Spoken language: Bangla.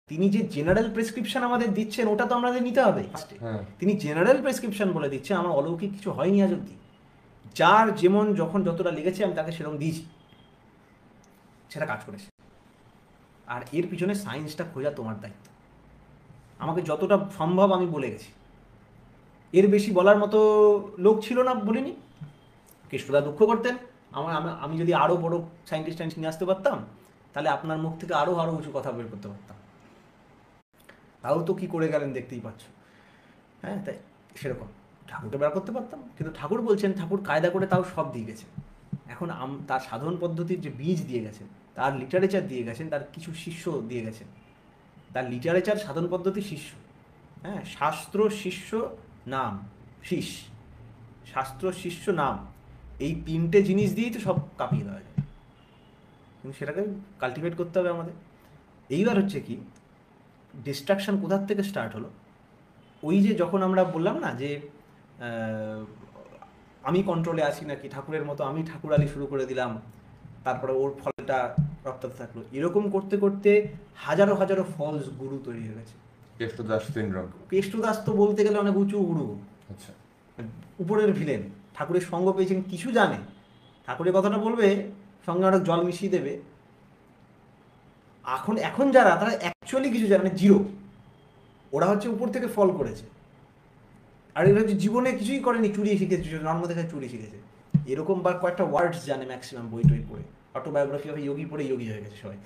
তিনি যে জেনারেল প্রেসক্রিপশন আমাদের দিচ্ছেন ওটা তো আমাদের নিতে হবে। তিনি জেনারেল প্রেসক্রিপশন বলে দিচ্ছেন আমার অলৌকিক কিছু হয়নি আজ অব্দি, যার যেমন যখন যতটা লেগেছে আমি তাকে সেরকম দিয়েছি, সেটা কাজ করেছে। আর এর পিছনে সায়েন্সটা খোঁজা তোমার দায়িত্ব। আমাকে যতটা সম্ভব আমি বলে গেছি, এর বেশি বলার মতো লোক ছিল না বলিনি। কেষ্টদা দুঃখ করতেন আমি যদি আরও বড় সায়েন্টিস্ট নিয়ে আসতে পারতাম তাহলে আপনার মুখ থেকে আরও উঁচু কথা বের করতে পারতাম। তাও তো কী করে গেলেন দেখতেই পাচ্ছ। হ্যাঁ, তাই সেরকম ঠাকুরকে বের করতে পারতাম, কিন্তু ঠাকুর বলছেন, ঠাকুর কায়দা করে তাও সব দিয়ে গেছেন। এখন তার সাধন পদ্ধতির যে বীজ দিয়ে গেছেন, তার লিটারেচার দিয়ে গেছেন, তার কিছু শিষ্য দিয়ে গেছেন। তার লিটারেচার, সাধন পদ্ধতি, শিষ্য। হ্যাঁ, শাস্ত্র, শিষ্য, নাম, শিষ। শাস্ত্র, শিষ্য, নাম, এই তিনটে জিনিস দিয়েই তো সব কাঁপিয়ে দেওয়া যায়, কিন্তু সেটাকে কাল্টিভেট করতে হবে আমাদের। এইবার হচ্ছে কি, ডিস্ট্রাকশন কোথার থেকে স্টার্ট হলো? ওই যে যখন আমরা বললাম না যে আমি কন্ট্রোলে আছি নাকি, ঠাকুরের মতো আমি ঠাকুরালি শুরু করে দিলাম, তারপরে ওর ফলটা রপ্তাতে থাকলো। এরকম করতে করতে হাজারো হাজারো ফলস গুরু তৈরি হয়ে গেছে। কেষ্টদাস সিনড্রোম। কেষ্টদাস তো বলতে গেলে অনেক উঁচু গুরু, আচ্ছা, উপরের ভিলেন। ঠাকুরের সঙ্গ পেয়েছেন, কিছু জানে, ঠাকুরের কথাটা বলবে, সঙ্গে অনেক জল মিশিয়ে দেবে। এখন যারা, তারা অ্যাকচুয়ালি কিছু জানে, জিরো। ওরা হচ্ছে উপর থেকে ফল করেছে, আর এরা হচ্ছে জীবনে কিছুই করেনি, চুরি শিখেছে, জন্ম দেখে চুরি শিখেছে। এরকম বা কয়েকটা ওয়ার্ডস জানে ম্যাক্সিমাম বই টই পড়ে, অটোবায়োগ্রাফি অফ যোগী পড়ে যোগী হয়ে গেছে সবাই।